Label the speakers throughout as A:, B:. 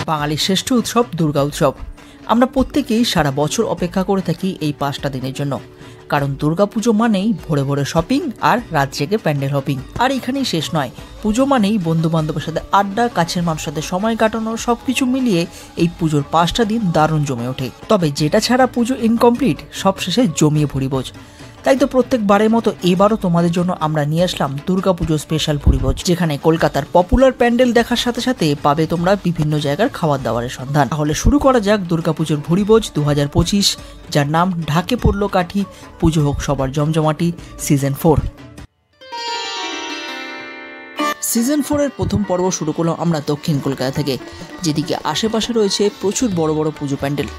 A: বাঙালির শ্রেষ্ঠ উৎসব দুর্গা উৎসব। আমরা প্রত্যেকেই সারা বছর অপেক্ষা করে থাকি এই 5টা দিনের জন্য, কারণ দুর্গাপুজো মানেই ভোরে ভোরে শপিং আর রাত জেগে প্যান্ডেল হপিং। আর এখানেই শেষ নয়, পুজো মানেই বন্ধু বান্ধবের সাথে আড্ডা, কাছের মানুষের সাথে সময় কাটানো, সবকিছু মিলিয়ে এই পুজোর 5টা দিন দারুণ জমে ওঠে। তবে যেটা ছাড়া পুজো ইনকমপ্লিট, সব শেষে জমিয়ে ভুরিভোজ। তাই তো প্রত্যেকবারের মতো এবারও তোমাদের জন্য আমরা নিয়ে আসলাম দুর্গাপুজো স্পেশাল ভুরিভোজ, যেখানে কলকাতার পপুলার প্যান্ডেল দেখার সাথে সাথে পাবে তোমরা বিভিন্ন জায়গার খাবার দাবারের সন্ধান। তাহলে শুরু করা যাক দুর্গাপুজোর ভুরিভোজ 2025, যার নাম ঢাকে পড়লো কাঠি, পুজো হোক সবার জমজমাটি সিজন 4। সিজন 4-এর প্রথম পর্ব শুরু করলাম আমরা দক্ষিণ কলকাতা থেকে, যেদিকে আশেপাশে রয়েছে প্রচুর বড় বড় পুজো প্যান্ডেল।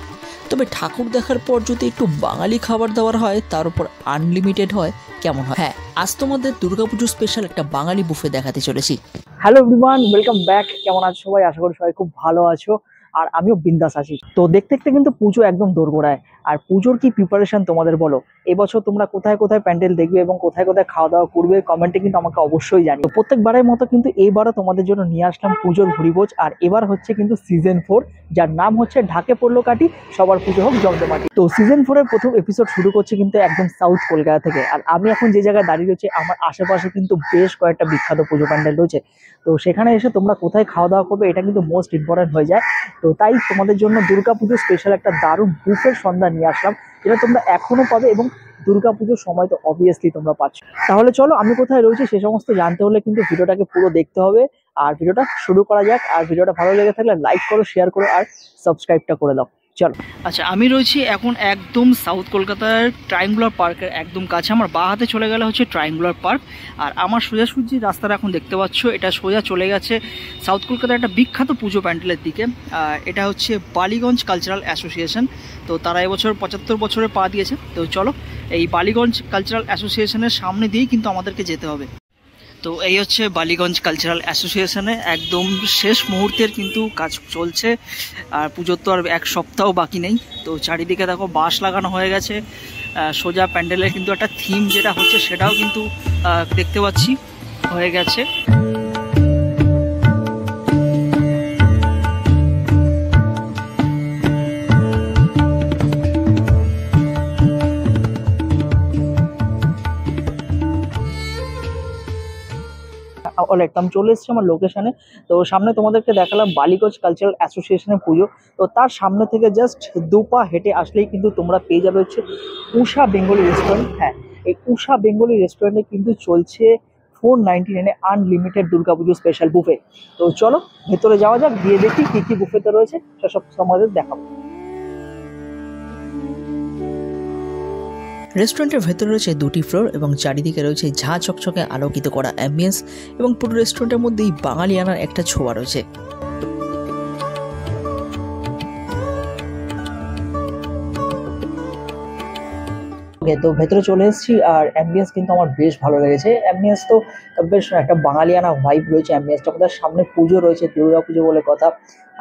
A: তবে ঠাকুর দেখার পর যদি একটু বাঙালি খাবার দাবার হয়, তার উপর আনলিমিটেড হয়, কেমন হয়? হ্যাঁ, আজ তোমাদের দুর্গাপুজো স্পেশাল একটা বাঙালি বুফে দেখাতে চলেছি।
B: Hello everyone, welcome back. কেমন আছো সবাই? আশা করি সবাই খুব ভালো আছো, আর আমিও বিন্দাস আছি। তো দেখতে দেখতে কিন্তু পুজো একদম দোরগোড়ায়। আর পুজোর কি প্রিপারেশন তোমাদের বলো? এবছর তোমরা কোথায় কোথায় প্যান্ডেল দেখবে এবং কোথায় কোথায় খাওয়া দাওয়া করবে, কমেন্টে কিন্তু আমাকে অবশ্যই জানিও। প্রত্যেকবারের মতো কিন্তু এইবারও তোমাদের জন্য নিয়ে আসলাম পুজোর ভুরিভোজ, আর এবার হচ্ছে কিন্তু সিজন 4, যার নাম হচ্ছে ঢাকে পড়লো কাঠি, সবার পুজো হোক জমজমাটি। তো সিজন 4-এর প্রথম এপিসোড শুরু করছে কিন্তু একদম সাউথ কলকাতা থেকে। আর আমি এখন যে জায়গায় দাঁড়িয়ে রয়েছে, আমার আশেপাশে কিন্তু বেশ কয়েকটা বিখ্যাত পুজো প্যান্ডেল রয়েছে। তো সেখানে এসে তোমরা কোথায় খাওয়া দাওয়া করবে, এটা কিন্তু মোস্ট ইম্পর্টেন্ট হয়ে যায়। তো তাই তোমাদের জন্য দুর্গাপুজো স্পেশাল একটা দারুণ বুফের সন্ধান নিয়ে আসলাম, যেটা তোমরা এখনো পাবে এবং দুর্গাপুজোর সময় তো অবভিয়াসলি তোমরা পাচ্ছ। তাহলে চলো, আমি কোথায় রয়েছি সে সমস্ত জানতে হলে কিন্তু ভিডিওটাকে পুরো দেখতে হবে। আর ভিডিওটা শুরু করা যাক। আর ভিডিওটা ভালো লেগে থাকলে লাইক করো, শেয়ার করো আর সাবস্ক্রাইবটা করে দাও। চলো।
A: আচ্ছা, আমি রয়েছি এখন একদম সাউথ কলকাতার ট্রায়াঙ্গুলার পার্কের একদম কাছে। আমার বাঁ হাতে চলে গেলে হচ্ছে ট্রায়াঙ্গুলার পার্ক, আর আমার সোজাসুজি রাস্তাটা এখন দেখতে পাচ্ছ, এটা সোজা চলে গেছে সাউথ কলকাতার একটা বিখ্যাত পুজো প্যান্ডেলের দিকে। এটা হচ্ছে বালিগঞ্জ কালচারাল অ্যাসোসিয়েশন। তো তারা এবছর 75 বছরে পা দিয়েছে। তো চলো, এই বালিগঞ্জ কালচারাল অ্যাসোসিয়েশনের সামনে দিয়েই কিন্তু আমাদেরকে যেতে হবে। তো এই হচ্ছে বালিগঞ্জ কালচারাল অ্যাসোসিয়েশনে একদম শেষ মুহূর্তের কিন্তু কাজ চলছে। আর পুজোর তো আর এক সপ্তাহ বাকি নেই। তো চারিদিকে দেখো বাঁশ লাগানো হয়ে গেছে। সোজা প্যান্ডেলের কিন্তু একটা থিম যেটা হচ্ছে সেটাও কিন্তু দেখতে পাচ্ছি হয়ে গেছে।
B: একদম চলে এসেছি আমার লোকেশনে। তো সামনে তোমাদেরকে দেখালাম বালিগঞ্জ কালচারাল অ্যাসোসিয়েশনের পুজো। তো তার সামনে থেকে জাস্ট 2 পা হেঁটে আসলেই কিন্তু তোমরা পেয়ে যাবে হচ্ছে উষা বেঙ্গলি রেস্টুরেন্ট। হ্যাঁ, এই উষা বেঙ্গলি রেস্টুরেন্টে কিন্তু চলছে 499-এ আনলিমিটেড দুর্গাপুজো স্পেশাল বুফে। তো চলো ভেতরে যাওয়া যাক, গিয়ে দেখি কি কি বুফেতে রয়েছে, সেসব তোমাদের দেখাবো।
A: রেস্টুরেন্টের ভেতরে রয়েছে 2টি ফ্লোর এবং চারিদিকে রয়েছে ঝাঁ চকচকে আলোকিত করা অ্যাম্বিয়েন্স, এবং পুরো রেস্টুরেন্টের মধ্যেই বাঙালিয়ানার একটা ছোঁয়া রয়েছে।
B: তো ভেতরে চলে এসেছি, আর অ্যাম্বিয়েন্স কিন্তু আমার বেশ ভালো লেগেছে। অ্যাম্বিয়েন্স তো বেশ একটা বাঙালিয়ানা ভাইব রয়েছে অ্যাম্বিয়েন্সটা। আমাদের সামনে পুজো রয়েছে, দুর্গা পুজো বলে কথা,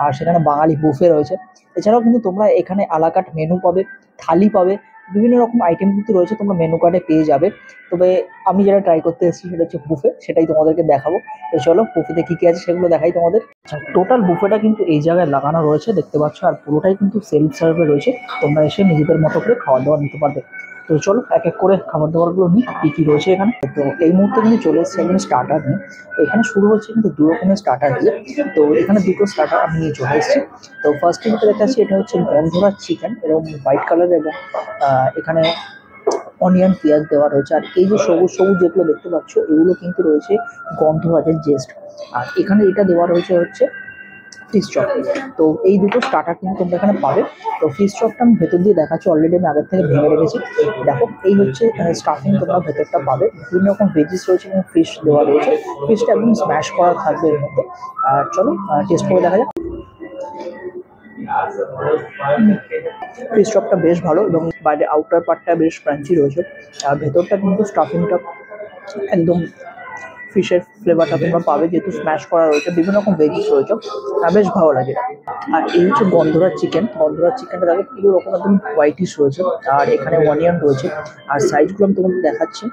B: আর সেখানে বাঙালি বুফে রয়েছে। এছাড়াও কিন্তু তোমরা এখানে আলাকাট মেনু পাবে, থালি পাবে, বিভিন্ন রকম আইটেম কিন্তু রয়েছে, তোমরা মেনু কার্ডে পেয়ে যাবে। তবে আমি যেটা ট্রাই করতে এসেছি সেটা হচ্ছে বুফে, সেটাই তোমাদেরকে দেখাবো। তো চলো বুফেতে কী কী আছে সেগুলো দেখাই তোমাদের। টোটাল বুফেটা কিন্তু এই জায়গায় লাগানো রয়েছে, দেখতে পাচ্ছ, আর পুরোটাই কিন্তু সেলফ সার্ভে রয়েছে। তোমরা এসে নিজেদের মতো করে খাওয়া দাওয়া নিতে পারবে। তো চলো এক এক করে খাবার দাবারগুলো নিই, কী কী রয়েছে এখানে। তো এই মুহূর্তে কিন্তু চলে এসেছে এখানে স্টার্টার নিয়ে। তো এখানে শুরু হচ্ছে কিন্তু 2 রকমের স্টার্টার দিয়ে। তো এখানে 2টো স্টার্টার আমি নিয়ে চলে এসেছি। তো ফার্স্ট যেটা দেখাচ্ছি, এটা হচ্ছে গন্ধরাজ চিকেন, এরকম হোয়াইট কালার, এবং এখানে অনিয়ন পেঁয়াজ দেওয়া রয়েছে। আর এই যে সবুজ সবুজ যেগুলো দেখতে পাচ্ছ, এগুলো কিন্তু রয়েছে গন্ধরাজের জেস্ট। আর এখানে এটা দেওয়া রয়েছে হচ্ছে ফিশ চপ। তো এই 2টো স্টার্টার কিন্তু তোমরা এখানে পাবে। তো ফিশ চপটা আমি ভেতর দিয়ে দেখাচ্ছি, অলরেডি আমি আগের থেকে ভেঙে রেখেছি। দেখো, এই হচ্ছে স্টাফিং, তোমরা ভেতরটা পাবে, বিভিন্ন রকম ভেজিস রয়েছে এবং ফিশ দেওয়া রয়েছে। ফিশটা একদম স্ম্যাশ করা থাকবে এর মধ্যে। আর চলো টেস্ট করে দেখা যাক। ফিশ চপটা বেশ ভালো, এবং বাইরে আউটার পার্টটা বেশ ক্রাঞ্চি রয়েছে, আর ভেতরটা কিন্তু স্টাফিংটা একদম ফিশের ফ্লেভারটা তোমরা পাবে, যেহেতু স্ম্যাশ করা রয়েছে, বিভিন্ন রকম ভেজিস রয়েছে, বেশ ভালো লাগে। আর এই হচ্ছে গন্ধরাজ চিকেন। গন্ধরাজ চিকেনটা দেখো পুরো রকম একদম হোয়াইটিশ রয়েছে, আর এখানে অনিয়ন রয়েছে। আর সাইজগুলো আমি তোমাদের দেখাচ্ছি,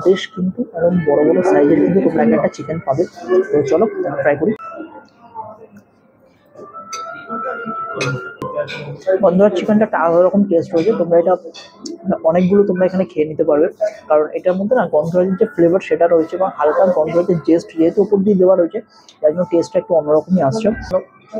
B: বেশ কিন্তু একদম বড় বড় সাইজের কিন্তু তোমরা একটা চিকেন পাবে। তো চলো ট্রাই করি। গন্ধরাজ চিকেনটা একটা আলাদা রকম টেস্ট রয়েছে। তোমরা এটা অনেকগুলো তোমরা এখানে খেয়ে নিতে পারবে, কারণ এটার মধ্যে না গন্ধরাজের যে ফ্লেভার সেটা রয়েছে এবং হালকা গন্ধরাজের জেস্ট যেহেতু উপর দিয়ে দেওয়া রয়েছে, তার জন্য টেস্টটা একটু অন্যরকমই আসছে।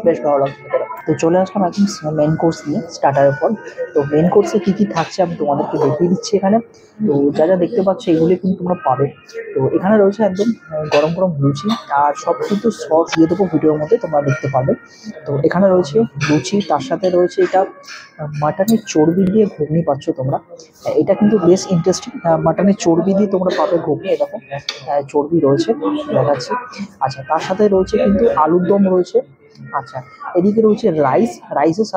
B: বেশ ভালো লাগছে খেতে। তো চলে আসলাম একদম মেন কোর্স নিয়ে, স্টার্টারের পর। তো মেন কোর্সে কি কি থাকছে আমি তোমাদেরকে দেখিয়ে দিচ্ছি এখানে। তো যা যা দেখতে পাচ্ছ এগুলি কিন্তু তোমরা পাবে। তো এখানে রয়েছে একদম গরম গরম লুচি, আর সব কিন্তু সস দিয়ে দেবো ভিডিওর মধ্যে, তোমরা দেখতে পাবে। তো এখানে রয়েছে লুচি, তার সাথে রয়েছে এটা মাটনের চর্বি দিয়ে ঘুগনি পাচ্ছ তোমরা। এটা কিন্তু বেশ ইন্টারেস্টিং, মাটনের চর্বি দিয়ে তোমরা পাবে ঘুগনি। এরকম চর্বি রয়েছে, দেখাচ্ছি। আচ্ছা, তার সাথে রয়েছে কিন্তু আলুর দম রয়েছে। আচ্ছা, এদিকে রয়েছে রাইসের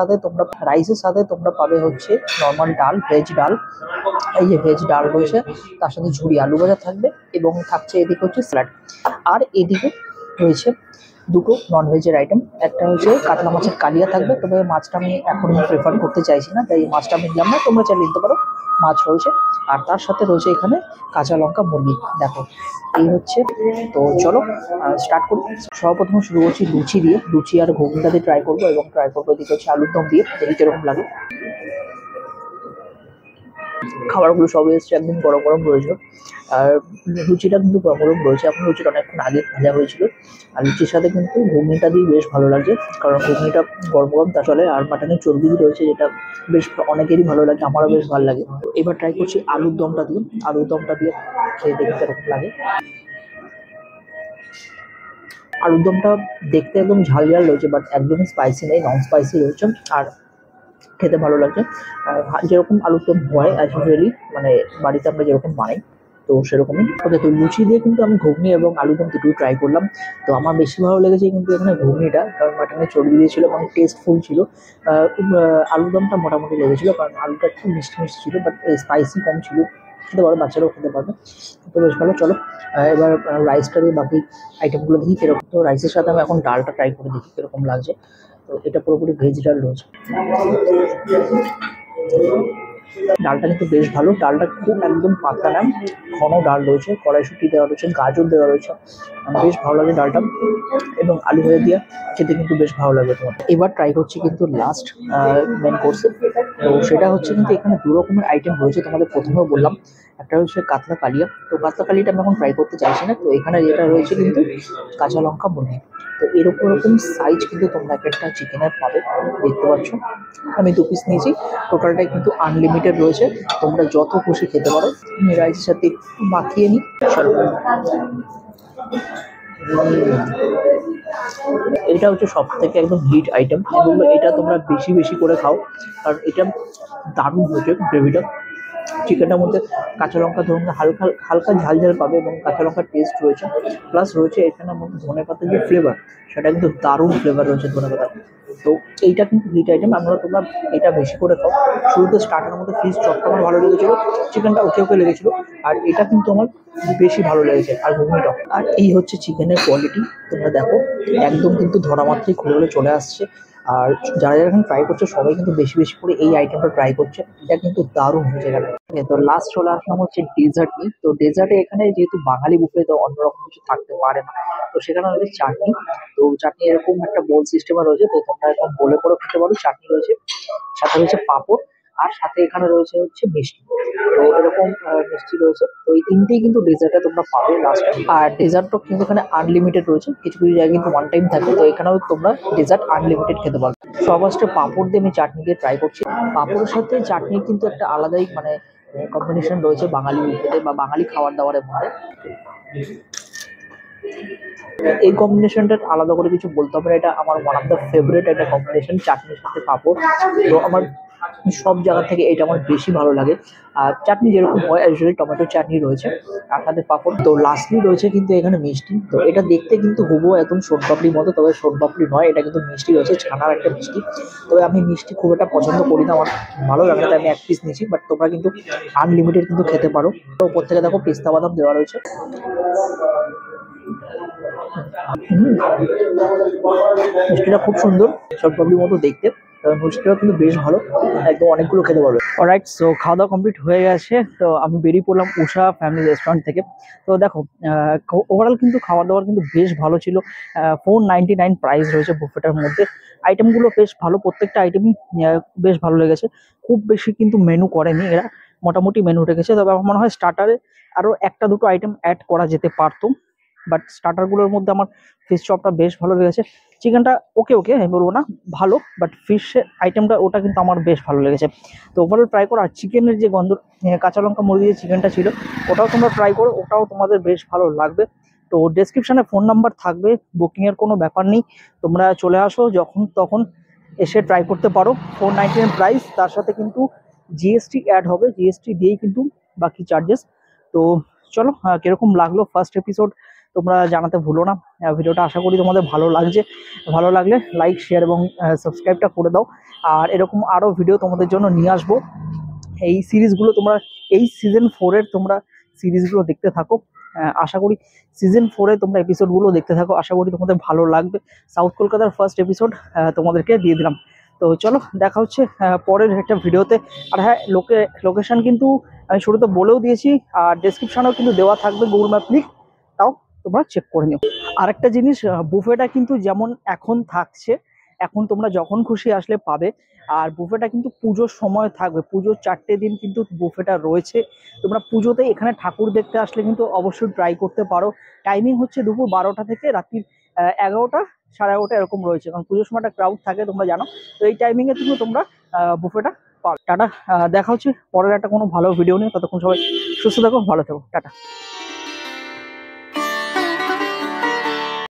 B: সাথে তোমরা পাবে হচ্ছে নর্মাল ডাল, ভেজ ডাল। এই যে ভেজ ডাল রয়েছে, তার সাথে ঝুরি আলু ভাজা থাকবে এবং থাকছে এদিকে হচ্ছে স্যালাড। আর এদিকে রয়েছে দুটো ননভেজের আইটেম, একটা হচ্ছে কাতলা মাছের কালিয়া থাকবে, তবে মাছটা আমি এখন প্রেফার করতে চাইছি না, তাই মাছটা আমি নিলাম না, তোমরা চাইলে নিতে পারো। মাছ রয়েছে, আর তার সাথে রয়েছে এখানে কাঁচা লঙ্কা মুরগি। দেখো এই হচ্ছে। তো চলো স্টার্ট করি। সর্বপ্রথম শুরু করছি লুচি দিয়ে, লুচি আর ঘুগনিটা দিয়ে ট্রাই করবো, এবং ট্রাই করবো এদিকে হচ্ছে আলুর দম দিয়ে, দেখি কিরকম লাগে। খাবারগুলো সবই এসছে একদম গরম গরম রয়েছে, আর লুচিটা কিন্তু গরম গরম রয়েছে, এখন লুচিটা অনেকক্ষণ আগে ভাজা হয়েছিল। আর লুচির সাথে কিন্তু ঘুগনিটা দিয়ে বেশ ভালো লাগছে, কারণ ঘুগনিটা গরম গরম তা চলে, আর মাটনের চর্বি রয়েছে যেটা বেশ অনেকেরই ভালো লাগে, আমারও বেশ ভালো লাগে। তো এবার ট্রাই করছি আলুর দমটা দিয়ে খেয়ে দেখতে এরকম লাগে। আলুর দমটা দেখতে একদম ঝাল ঝাল রয়েছে, বাট একদমই স্পাইসি নেই, নন স্পাইসি রয়েছে, আর খেতে ভালো লাগছে। যেরকম আলুর দম হয় অ্যাজ ইউজুয়ালি, মানে বাড়িতে আমরা যেরকম বানাই, তো সেরকমই। ওকে, তো লুচি দিয়ে কিন্তু আমি ঘুগনি এবং আলুর দম দুটোই ট্রাই করলাম। তো আমার বেশি ভালো লেগেছে কিন্তু এখানে ঘুগনিটা, কারণ মাটনের চর্বি দিয়েছিল এবং টেস্টফুল ছিল। আলুর দমটা মোটামুটি লেগেছিলো, কারণ আলুটা একটু মিষ্টি মিষ্টি ছিল, বাট স্পাইসি কম ছিল। খেতে পারো, বাচ্চারাও খেতে পারবে, তো বেশ ভালো। চলো এবার রাইসটা দিয়ে বাকি আইটেমগুলো দেখি কিরকম। তো রাইসের সাথে আমি এখন ডালটা ট্রাই করে দেখি কিরকম লাগছে। তো এটা পুরোপুরি ভেজ ডাল রয়েছে। ডালটা কিন্তু বেশ ভালো, ডালটা খুব একদম পাতলা না, ঘন ডাল রয়েছে, কড়াইশুঁটি দেওয়া রয়েছে, গাজর দেওয়া রয়েছে, বেশ ভালো লাগে ডালটা, এবং আলু ভাজা দিয়ে খেতে কিন্তু বেশ ভালো লাগে তোমার। এবার ট্রাই করছি কিন্তু লাস্ট মেন কোর্সে। তো সেটা হচ্ছে কিন্তু এখানে দু রকমের আইটেম রয়েছে, তোমাদের প্রথমেও বললাম। একটা হচ্ছে কাতলা কালিয়া, তো কাতলা কালিয়াটা আমি এখন ট্রাই করতে চাইছি না। তো এখানে যেটা রয়েছে কিন্তু কাঁচা লঙ্কা মুরগি। তো এরকম এরকম সাইজ কিন্তু তোমরা একটা চিকেনের পাবে, দেখতে পাচ্ছ। আমি 2 পিস নিয়েছি, টোটালটাই কিন্তু আনলিমিটেড রয়েছে, তোমরা যত খুশি খেতে পারো। আমি রাইসের সাথে একটু মাখিয়ে নিই। চলো, এটা হচ্ছে সব থেকে একদম হিট আইটেম, এবং এটা তোমরা বেশি বেশি করে খাও, কারণ এটা দারুণ হয়েছে গ্রেভিটা। চিকেনটার মধ্যে কাঁচা লঙ্কা ধরুন হালকা হালকা ঝাল ঝাল পাবে, এবং কাঁচা লঙ্কার টেস্ট রয়েছে, প্লাস রয়েছে এখানের মধ্যে ধনেপাতার যে ফ্লেভার, সেটা কিন্তু দারুণ ফ্লেভার রয়েছে ধনেপাতার। তো এইটা কিন্তু হিট আইটেম, তোমরা এটা বেশি করে খাও। শুরুতে স্টার্টারের মধ্যে ফিশ চপটা আমার ভালো লেগেছিলো, চিকেনটা ওকে ওকে লেগেছিলো, আর এটা কিন্তু আমার বেশি ভালো লেগেছে, আর ঘুগনিটা। আর এই হচ্ছে চিকেনের কোয়ালিটি, তোমরা দেখো একদম কিন্তু ধরা মাত্রই খুলে চলে আসছে। আর যারা যারা এখন ট্রাই করছে সবাই কিন্তু বেশি বেশি করে এই আইটেমটা ট্রাই করছে, এটা কিন্তু দারুণ হয়েছে এখানে। তো লাস্ট চলে আসলাম হচ্ছে ডেজার্ট নিয়ে। তো ডেজার্টে এখানে যেহেতু বাঙালি বুফে, তো অন্যরকম কিছু থাকতে পারে না। তো সেখানে রয়েছে চাটনি। তো চাটনি এরকম একটা বোল সিস্টেমে রয়েছে, তো তোমরা এরকম বলে করে খেতে পারো। চাটনি রয়েছে, সাথে রয়েছে পাঁপড়, আর সাথে এখানে রয়েছে হচ্ছে মিষ্টি। তো এরকম মিষ্টি রয়েছে। তো এই তিনটেই কিন্তু ডেজার্টে তোমরা পাবে লাস্টে। আর ডেজার্টটা কিন্তু এখানে আনলিমিটেড রয়েছে, কিছু কিছু জায়গায় কিন্তু ওয়ান টাইম থাকে, তো এখানেও তোমরা ডেজার্ট আনলিমিটেড খেতে পারবে। সবার পাঁপড় দিয়ে আমি চাটনি দিয়ে ট্রাই করছি। পাঁপড়ের সাথে চাটনির কিন্তু একটা আলাদাই মানে কম্বিনেশন রয়েছে বাঙালি বুফেতে বা বাঙালি খাবার দাবারের মধ্যে। এই কম্বিনেশনটা আলাদা করে কিছু বলতে হবে না, এটা আমার ওয়ান অফ দ্য ফেভারিট একটা কম্বিনেশন, চাটনির সাথে পাঁপড়। তো আমার সব জায়গা থেকে এটা আমার বেশি ভালো লাগে। আর চাটনি যেরকম হয় ইউজুয়ালি টমেটো চাটনি রয়েছে, আর সাথে পাঁপড়। তো লাস্টলি রয়েছে কিন্তু এখানে মিষ্টি। তো এটা দেখতে কিন্তু হুবহু একদম সোনপাপড়ির মতো, তবে সোনপাপড়ি নয়, এটা কিন্তু মিষ্টি রয়েছে, ছানার একটা মিষ্টি। তবে আমি মিষ্টি খুব একটা পছন্দ করি না, আমার ভালো লাগে না, তাই আমি 1 পিস নিয়েছি। বাট তোমরা কিন্তু আনলিমিটেড কিন্তু খেতে পারো। তো উপর থেকে দেখো পেস্তা বাদাম দেওয়া রয়েছে। মিষ্টিটা খুব সুন্দর, সোনপাপড়ির মতো দেখতে। নুডলসটাও কিন্তু বেশ ভালো, একদম অনেকগুলো খেতে পারবে। অলরাইট, সো খাওয়া দাওয়া কমপ্লিট হয়ে গেছে, তো আমি বেরিয়ে পড়লাম উষা ফ্যামিলি রেস্টুরেন্ট থেকে। তো দেখো ওভারঅল কিন্তু খাওয়া দাওয়ার কিন্তু বেশ ভালো ছিল। 499 প্রাইস রয়েছে বুফেটার মধ্যে। আইটেমগুলো বেশ ভালো, প্রত্যেকটা আইটেমই বেশ ভালো লেগেছে। খুব বেশি কিন্তু মেনু করেনি এরা, মোটামুটি মেনু রেখেছে। তবে আমার মনে হয় স্টার্টারে আরও একটা দুটো আইটেম অ্যাড করা যেতে পারতো, বাট স্টার্টারগুলোর মধ্যে আমার ফিশ চপটা বেশ ভালো লেগেছে। চিকেনটা ওকে ওকে আমি বলবো না ভালো, বাট ফিশ আইটেমটা ওটা কিন্তু আমার বেশ ভালো লেগেছে। তো ওভারঅল ট্রাই করো। আর চিকেনের যে গন্ধ, কাঁচা লঙ্কা মুরগি যে চিকেনটা ছিল, ওটাও তোমরা ট্রাই করো, ওটাও তোমাদের বেশ ভালো লাগবে। তো ডেসক্রিপশনে ফোন নাম্বার থাকবে, বুকিংয়ের কোনো ব্যাপার নেই, তোমরা চলে আসো যখন তখন এসে ট্রাই করতে পারো। 499 প্রাইস, তার সাথে কিন্তু জিএসটি অ্যাড হবে, জিএসটি দিয়েই কিন্তু বাকি চার্জেস। তো চলো, কিরকম লাগলো ফার্স্ট এপিসোড তোমরা জানাতে ভুলো না। ভিডিওটা আশা করি তোমাদের ভালো লাগছে, ভালো লাগলে লাইক শেয়ার এবং সাবস্ক্রাইবটা করে দাও। আর এরকম আরও ভিডিও তোমাদের জন্য নিয়ে আসবো। এই সিরিজগুলো তোমরা, এই সিজন 4-এর তোমরা সিরিজগুলো দেখতে থাকো। আশা করি সিজন 4-এ তোমরা এপিসোডগুলো দেখতে থাকো, আশা করি তোমাদের ভালো লাগবে। সাউথ কলকাতার ফার্স্ট এপিসোড তোমাদেরকে দিয়ে দিলাম। তো চলো, দেখা হচ্ছে পরের একটা ভিডিওতে। আর হ্যাঁ, লোকেশন কিন্তু আমি শুরুতে বলেও দিয়েছি, আর ডেসক্রিপশনেও কিন্তু দেওয়া থাকবে গুগল ম্যাপ লিঙ্ক, তাও তোমরা চেক করে নিও। আরেকটা জিনিস, বুফেটা কিন্তু যেমন এখন থাকছে, এখন তোমরা যখন খুশি আসলে পাবে। আর বুফেটা কিন্তু পুজোর সময় থাকবে, পুজোর 4টে দিন কিন্তু বুফেটা রয়েছে। তোমরা পুজোতে এখানে ঠাকুর দেখতে আসলে কিন্তু অবশ্যই ট্রাই করতে পারো। টাইমিং হচ্ছে দুপুর 12টা থেকে রাত্রির 11টা, 11:30 এরকম রয়েছে, কারণ পুজোর সময়টা ক্রাউড থাকে তোমরা জানো। তো এই টাইমিংয়ে কিন্তু তোমরা বুফেটা পাবে। টাটা, দেখা হচ্ছে পরের একটা কোনো ভালো ভিডিও নিয়ে। ততক্ষণ সবাই সুস্থ থাকো, ভালো থাকো, টাটা।